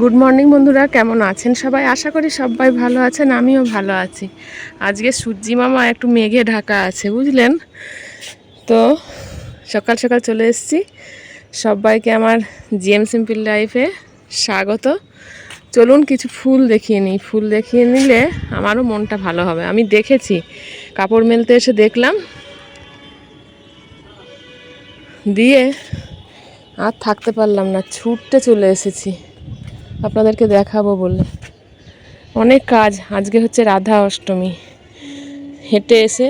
Good morning বন্ধুরা, কেমন আছেন সবাই? আশা করি সবাই ভালো আছেন, আমিও ভালো আছি। আজকে সূর্যি মামা একটু মেঘে ঢাকা আছে, বুঝলেন তো। সকাল সকাল চলে এসেছি। সবাইকে আমার জিএম সিম্পল লাইফে স্বাগত। চলুন কিছু ফুল দেখিয়ে নিই। ফুল দেখিয়ে নিলে আমারও মনটা ভালো হবে। আমি দেখেছি, কাপড় মেলতে এসে দেখলাম, দিয়ে আর থাকতে পারলাম না, ছুটতে চলে এসেছি আপনাদেরকে দেখাবো বলে। অনেক কাজ। আজকে হচ্ছে রাধা অষ্টমী। হেঁটে এসে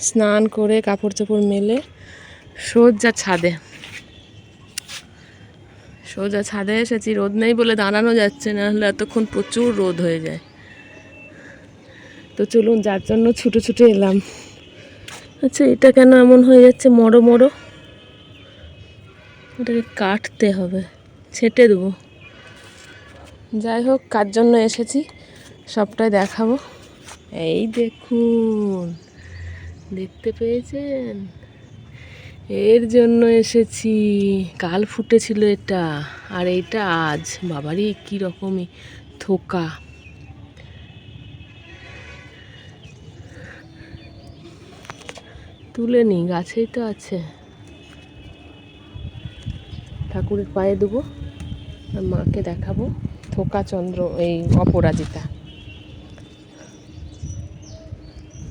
স্নান করে কাপড় চোপড় মেলে সোজা ছাদে এসেছি। রোদ নেই বলে দাঁড়ানো যাচ্ছে না, হলে এতক্ষণ প্রচুর রোদ হয়ে যায়। তো চলুন, যার জন্য ছুটে ছুটে এলাম। আচ্ছা, এটা কেন এমন হয়ে যাচ্ছে মরো মরো? এটাকে কাটতে হবে, ছেটে দেবো। যাই হোক, কার জন্য এসেছি সবটাই দেখাবো। এই দেখুন, দেখতে পেয়েছেন? এর জন্য এসেছি। কাল ফুটেছিল এটা, আর এইটা আজ। বাবারই কি রকমই থোকা। তুলে নি, গাছেই তো আছে। ঠাকুরের পায়ে দেবো আর মাকে দেখাবো। থোকা চন্দ্র, এই অপরাজিতা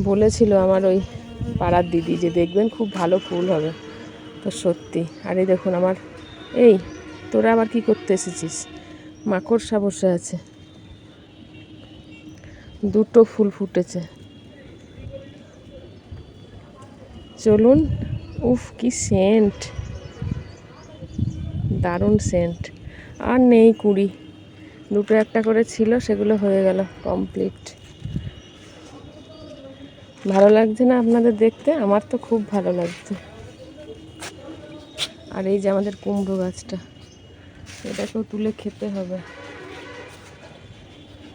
বলেছিল আমার ওই পাড়ার দিদি যে দেখবেন খুব ভালো ফুল হবে। তো সত্যি। আর এই দেখুন আমার, এই তোরা আবার কি করতে এসেছিস? মাকড়সা বসে আছে। দুটো ফুল ফুটেছে। চলুন। উফ, কি সেন্ট, দারুণ সেন্ট। আর নেই কুড়ি, দুটো একটা করে ছিল, সেগুলো হয়ে গেল কমপ্লিট। ভালো লাগছে না আপনাদের দেখতে? আমার তো খুব ভালো লাগছে। আর এই যে আমাদের কুমড়ো গাছটা, এটাকেও তুলে খেতে হবে।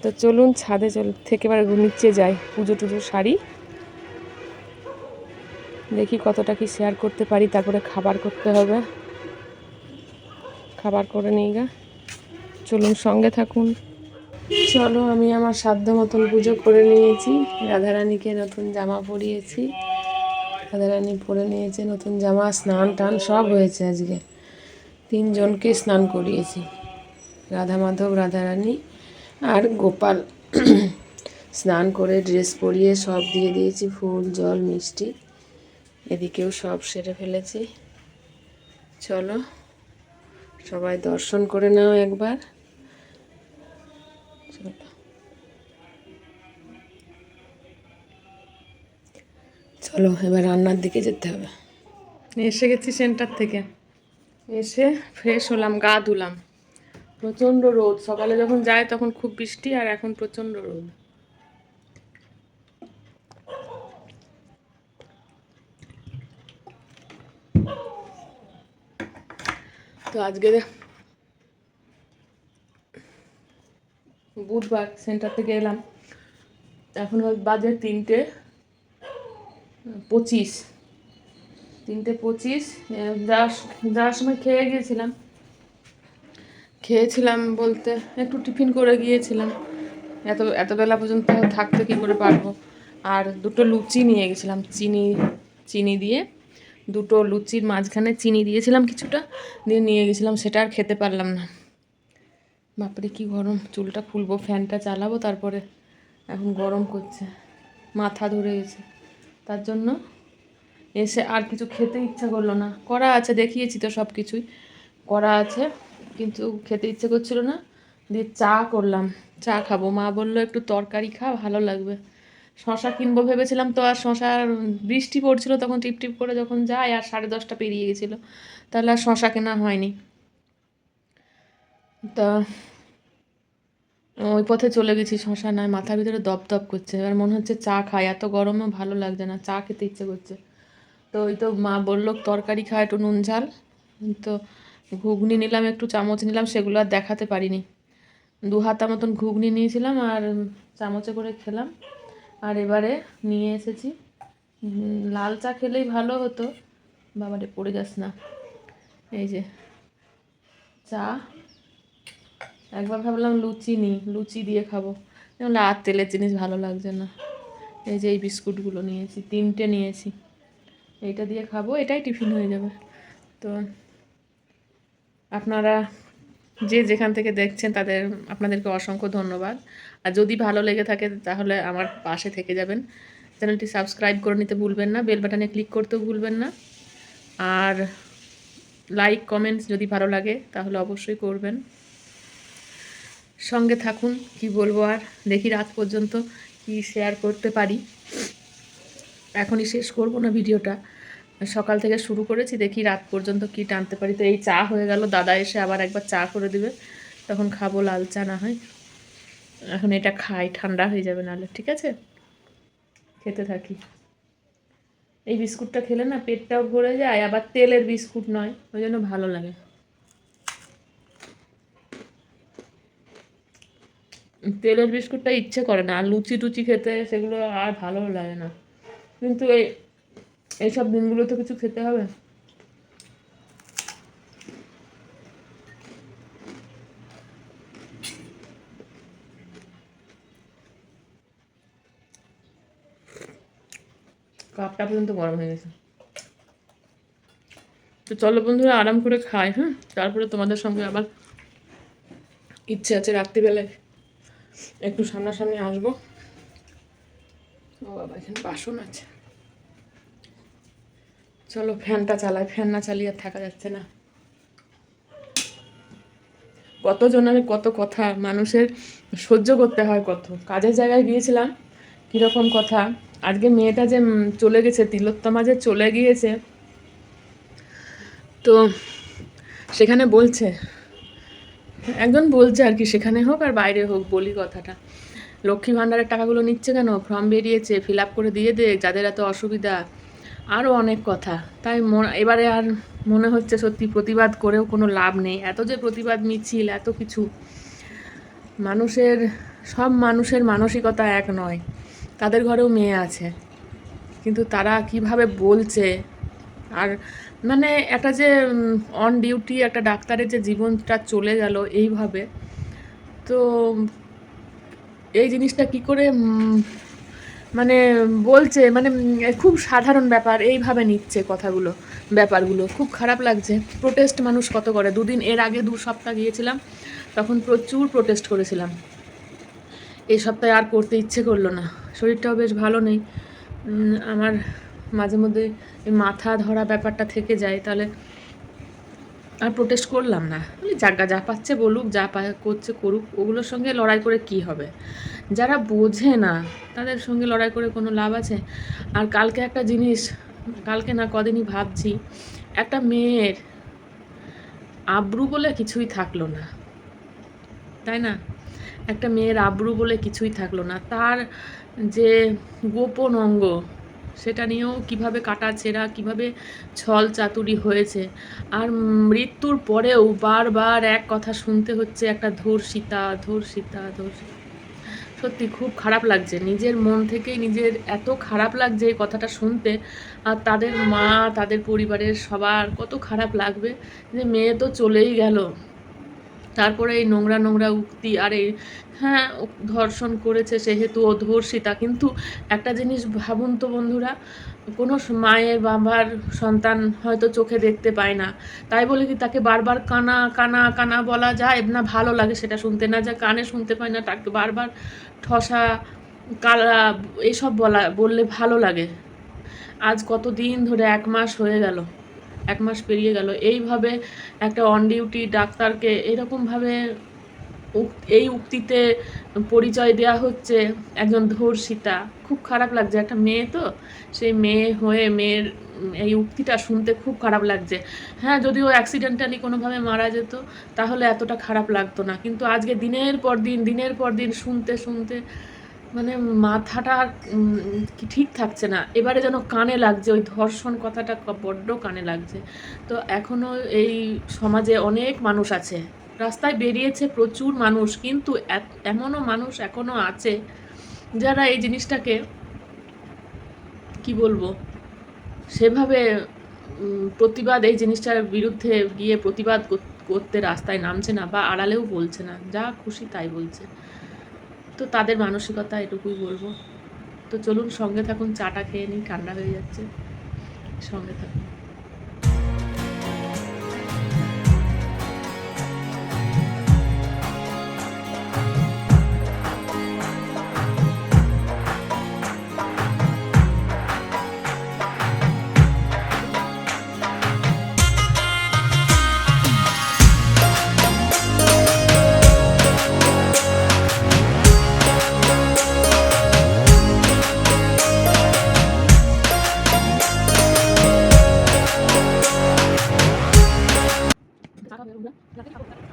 তো চলুন ছাদে থেকে এবার নিচে যাই, পুজো টুজো সারি, দেখি কতটা কি শেয়ার করতে পারি। তারপরে খাবার করতে হবে, খাবার করে নিই গা। চলুন, সঙ্গে থাকুন। চলো, আমি আমার সাধ্য মতন পুজো করে নিয়েছি। রাধারানীকে নতুন জামা পরিয়েছি। রাধারানী পরে নিয়েছে নতুন জামা। স্নান টান সব হয়েছে আজকে। 3 জনকে স্নান করিয়েছি, রাধা মাধব, রাধারানী আর গোপাল। স্নান করে ড্রেস পরিয়ে সব দিয়ে দিয়েছি, ফুল জল মিষ্টি। এদিকেও সব সেরে ফেলেছি। চলো সবাই দর্শন করে নাও একবার। চলো এবার রান্নার দিকে যেতে হবে। এসে গেছি সেন্টার থেকে, এসে ফ্রেশ হলাম, গা ধুলাম। প্রচণ্ড রোদ। সকালে যখন যায় তখন খুব বৃষ্টি, আর এখন প্রচণ্ড রোদ। তো আজকে বুধবার, সেন্টার থেকে এলাম, এখন বাজে 3:25। 3:25 যাওয়ার সময় খেয়েছিলাম বলতে একটু টিফিন করে গিয়েছিলাম। এত বেলা পর্যন্ত থাকতে কী করে পারবো। আর দুটো লুচি নিয়ে গেছিলাম, চিনি দিয়ে। দুটো লুচির মাঝখানে চিনি দিয়েছিলাম কিছুটা, দিয়ে নিয়ে গেছিলাম। সেটা আর খেতে পারলাম না। বাপরে কি গরম। চুলটা খুলবো, ফ্যানটা চালাবো, তারপরে এখন গরম করছে, মাথা ধরে গেছে। তার জন্য এসে আর কিছু খেতে ইচ্ছা করলো না। করা আছে, দেখিয়েছি তো সব কিছুই করা আছে, কিন্তু খেতে ইচ্ছে করছিল না। দিয়ে চা করলাম, চা খাবো। মা বললো একটু তরকারি খা, ভালো লাগবে। শশা কিনবো ভেবেছিলাম, তো আর শশার বৃষ্টি পড়ছিল তখন, টিপ টিপ করে যখন যায়, আর 10:30 পেরিয়ে গেছিলো, তাহলে আর শশা কেনা হয়নি। তা ওই পথে চলে গেছি, শশা নয়, মাথার ভিতরে দপ দপ করছে। এবার মনে হচ্ছে চা খাই, এত গরমে ভালো লাগছে না, চা খেতে ইচ্ছে করছে। তো ওই তো মা বললো তরকারি খা, একটু নুন ঝাল। তো ঘুগনি নিলাম, একটু চামচ নিলাম, সেগুলো আর দেখাতে পারিনি। 2 হাতা মতন ঘুগনি নিয়েছিলাম, আর চামচে করে খেলাম। আর এবারে নিয়ে এসেছি, লাল চা খেলেই ভালো হতো। বাবারে পড়ে যাস না। এই যে চা, একবার ভাবলাম লুচি নিই, লুচি দিয়ে খাবো, তাহলে আর তেলের জিনিস ভালো লাগছে না। এই যে এই বিস্কুটগুলো নিয়েছি, 3টে নিয়েছি, এইটা দিয়ে খাবো, এটাই টিফিন হয়ে যাবে। তো আপনারা যে যেখান থেকে দেখছেন আপনাদেরকে অসংখ্য ধন্যবাদ। আর যদি ভালো লেগে থাকে তাহলে আমার পাশে থেকে যাবেন, চ্যানেলটি সাবস্ক্রাইব করে নিতে ভুলবেন না, বেল বাটনে ক্লিক করতেও ভুলবেন না। আর লাইক কমেন্টস যদি ভালো লাগে তাহলে অবশ্যই করবেন, সঙ্গে থাকুন। কি বলবো আর, দেখি রাত পর্যন্ত কি শেয়ার করতে পারি। এখনই শেষ করব না ভিডিওটা, সকাল থেকে শুরু করেছি, দেখি রাত পর্যন্ত কি টানতে পারি। তো এই চা হয়ে গেল, দাদা এসে আবার একবার চা করে দিবে, তখন খাবো, লাল চা না হয়। এখন এটা খাই, ঠান্ডা হয়ে যাবে নাহলে। ঠিক আছে, খেতে থাকি। এই বিস্কুটটা খেলে না পেটটাও ভরে যায়, আবার তেলের বিস্কুট নয়, ওই জন্য ভালো লাগে। তেলের বিস্কুটটা ইচ্ছে করে না, আর লুচি টুচি খেতে সেগুলো আর ভালো লাগে না। কিন্তু এইসব দিনগুলো তো কিছু খেতে হবে। কাপটা পর্যন্ত গরম হয়ে গেছে। তো চলো বন্ধুরা, আরাম করে খাই, হ্যাঁ, তারপরে তোমাদের সঙ্গে আবার ইচ্ছে আছে রাত্রিবেলায় একটু সামনাসামনি আসবো। ও বাবা, এখানে বাসন আছে। চলো ফ্যানটা চালাই, ফ্যান না চালিয়ে আর থাকা যাচ্ছে না। কতজনের কত কথা মানুষের সহ্য করতে হয়, কত কাজের জায়গায় গিয়েছিলাম, কীরকম কথা। আজকে মেয়েটা যে চলে গেছে, তিলোত্তমা যে চলে গিয়েছে, তো সেখানে বলছে, একজন বলছে আর কি, সেখানে হোক আর বাইরে হোক, বলি কথাটা, লক্ষ্মী ভাণ্ডারের টাকাগুলো নিচ্ছে কেন, ফর্ম বেরিয়েছে, ফিল আপ করে দিয়ে দে, যাদের এত অসুবিধা, আরও অনেক কথা। তাই এবারে আর মনে হচ্ছে সত্যি প্রতিবাদ করেও কোনো লাভ নেই। এত যে প্রতিবাদ মিছিল, এত কিছু, সব মানুষের মানসিকতা এক নয়, তাদের ঘরেও মেয়ে আছে, কিন্তু তারা কিভাবে বলছে। আর মানে একটা যে অন ডিউটি একটা ডাক্তারের যে জীবনটা চলে গেল এইভাবে, তো এই জিনিসটা কি করে মানে বলছে, মানে খুব সাধারণ ব্যাপার এইভাবে নিচ্ছে কথাগুলো, ব্যাপারগুলো খুব খারাপ লাগছে। প্রোটেস্ট মানুষ কত করে, এর আগে 2 সপ্তাহ গিয়েছিলাম, তখন প্রচুর প্রোটেস্ট করেছিলাম। এই সপ্তাহে আর করতে ইচ্ছে করলো না, শরীরটাও বেশ ভালো নেই আমার, মাঝে মধ্যে এই মাথা ধরা ব্যাপারটা থেকে যায়, তাহলে আর প্রোটেস্ট করলাম না। জায়গা যা পাচ্ছে বলুক, যা করছে করুক, ওগুলোর সঙ্গে লড়াই করে কি হবে, যারা বোঝে না তাদের সঙ্গে লড়াই করে কোনো লাভ আছে। আর কালকে একটা জিনিস, কালকে না কদিনই ভাবছি, একটা মেয়ের আব্রু বলে কিছুই থাকলো না, তাই না? একটা মেয়ের আব্রু বলে কিছুই থাকলো না, তার যে গোপন অঙ্গ, সেটা নিয়েও কিভাবে কাটাছেঁড়া, কিভাবে ছল চাতুরি হয়েছে। আর মৃত্যুর পরেও বারবার এক কথা শুনতে হচ্ছে, একটা ধর্ষিতা ধর্ষিতা ধর্ষিতা। সত্যি খুব খারাপ লাগছে, নিজের মন থেকেই নিজের এত খারাপ লাগছে এই কথাটা শুনতে। আর তাদের মা, তাদের পরিবারের সবার কত খারাপ লাগবে যে মেয়ে তো চলেই গেল, তারপরে এই নোংরা নোংরা উক্তি। আর এই হ্যাঁ, ধর্ষণ করেছে সেহেতু ও ধর্ষিতা, কিন্তু একটা জিনিস ভাবুন তো বন্ধুরা, কোনো মায়ের বাবার সন্তান হয়তো চোখে দেখতে পায় না, তাই বলে কি তাকে বারবার কানা কানা কানা বলা যায় না? ভালো লাগে সেটা শুনতে, না যা কানে শুনতে পায় না তাকে বারবার ঠসা কালা এসব বললে ভালো লাগে? আজ কত দিন ধরে, 1 মাস হয়ে গেল, 1 মাস পেরিয়ে গেল, এইভাবে একটা অন ডিউটি ডাক্তারকে এরকমভাবে এই উক্তিতে পরিচয় দেওয়া হচ্ছে একজন ধর্ষিতা। খুব খারাপ লাগছে, একটা মেয়ে তো, সেই মেয়ে হয়ে মেয়ের এই উক্তিটা শুনতে খুব খারাপ লাগছে। হ্যাঁ, যদি ও অ্যাক্সিডেন্টালি কোনোভাবে মারা যেত তাহলে এতটা খারাপ লাগতো না, কিন্তু আজকে দিনের পর দিন শুনতে শুনতে মানে মাথাটা কি ঠিক থাকছে না। এবারে যেন কানে লাগছে, ওই ধর্ষণ কথাটা বড্ড কানে লাগছে। তো এখনও এই সমাজে অনেক মানুষ আছে, রাস্তায় বেরিয়েছে প্রচুর মানুষ, কিন্তু এমনও মানুষ এখনও আছে যারা এই জিনিসটাকে কি বলবো, সেভাবে প্রতিবাদ, এই জিনিসটার বিরুদ্ধে গিয়ে প্রতিবাদ করতে রাস্তায় নামছে না, বা আড়ালেও বলছে না, যা খুশি তাই বলছে। তো তাদের মানসিকতা এটুকুই বলবো। তো চলুন সঙ্গে থাকুন, চাটা খেয়ে নিই, ঠান্ডা হয়ে যাচ্ছে, সঙ্গে থাকুন।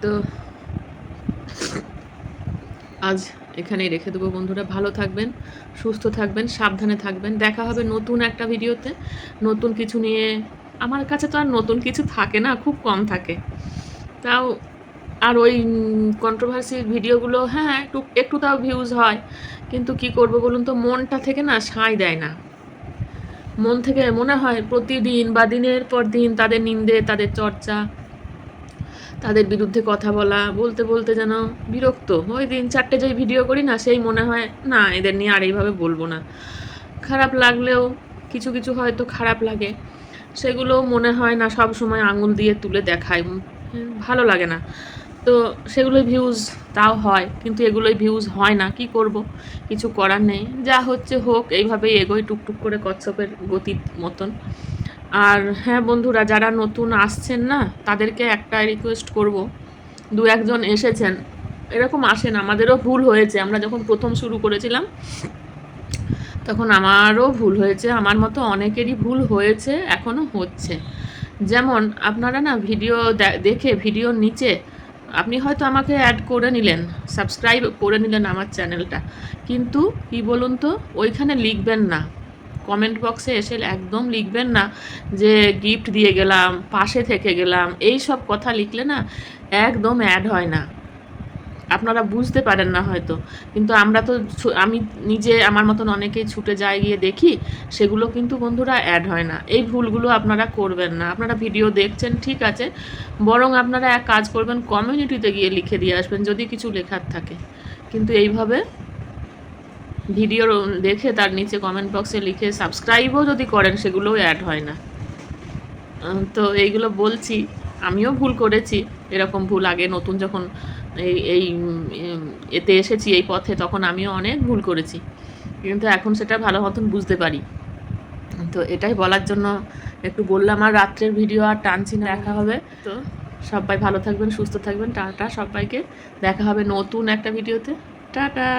তো আজ এখানেই রেখে দেবো বন্ধুরা। ভালো থাকবেন, সুস্থ থাকবেন, সাবধানে থাকবেন। দেখা হবে নতুন একটা ভিডিওতে, নতুন কিছু নিয়ে। আমার কাছে তো আর নতুন কিছু থাকে না, খুব কম থাকে। তাও আর ওই কন্ট্রোভার্সি ভিডিওগুলো হ্যাঁ একটু একটু তাও ভিউজ হয়, কিন্তু কি করব বলুন তো, মনটা থেকে না সায় দেয় না। মন থেকে মনে হয় প্রতিদিন বা দিনের পর দিন তাদের নিন্দে, তাদের চর্চা, তাদের বিরুদ্ধে কথা বলা, বলতে বলতে যেন বিরক্ত। ওই দিন 4টে যেই ভিডিও করি না, সেই মনে হয় না এদের নিয়ে আর এইভাবে বলবো না। খারাপ লাগলেও কিছু কিছু হয়তো খারাপ লাগে, সেগুলো মনে হয় না সব সময় আঙুল দিয়ে তুলে দেখায়, ভালো লাগে না। তো সেগুলোই ভিউজ তাও হয়, কিন্তু এগুলোই ভিউজ হয় না, কি করব, কিছু করার নেই। যা হচ্ছে হোক, এইভাবেই এগোই টুকটুক করে কচ্ছপের গতির মতন। আর হ্যাঁ বন্ধুরা, যারা নতুন আসছেন না, তাদেরকে একটা রিকোয়েস্ট করব, 2-1জন এসেছেন, এরকম আসেন, আমাদেরও ভুল হয়েছে। আমরা যখন প্রথম শুরু করেছিলাম তখন আমারও ভুল হয়েছে, আমার মতো অনেকেরই ভুল হয়েছে, এখনও হচ্ছে। যেমন আপনারা না ভিডিও দেখে ভিডিওর নিচে আপনি হয়তো আমাকে অ্যাড করে নিলেন, সাবস্ক্রাইব করে নিলেন আমার চ্যানেলটা, কিন্তু কি বলুন তো, ওইখানে লিখবেন না, কমেন্ট বক্সে এসে একদম লিখবেন না যে গিফট দিয়ে গেলাম, পাশে থেকে গেলাম, এই সব কথা লিখলে না একদম অ্যাড হয় না। আপনারা বুঝতে পারেন না হয়তো, কিন্তু আমরা তো আমি নিজে আমার মতন অনেকেই ছুটে যায় গিয়ে দেখি, সেগুলো কিন্তু বন্ধুরা অ্যাড হয় না। এই ভুলগুলো আপনারা করবেন না। আপনারা ভিডিও দেখছেন ঠিক আছে, বরং আপনারা এক কাজ করবেন, কমিউনিটিতে গিয়ে লিখে দিয়ে আসবেন যদি কিছু লেখার থাকে। কিন্তু এইভাবে ভিডিও দেখে তার নিচে কমেন্ট বক্সে লিখে সাবস্ক্রাইবও যদি করেন, সেগুলোও অ্যাড হয় না। তো এইগুলো বলছি, আমিও ভুল করেছি, এরকম ভুল আগে নতুন যখন এই এই এতে এসেছি এই পথে, তখন আমিও অনেক ভুল করেছি, কিন্তু এখন সেটা ভালো মতন বুঝতে পারি। তো এটাই বলার জন্য একটু বললাম। আর রাত্রের ভিডিও আর টানছি না, দেখা হবে। তো সবাই ভালো থাকবেন, সুস্থ থাকবেন, টাটা সবাইকে, দেখা হবে নতুন একটা ভিডিওতে, টাটা।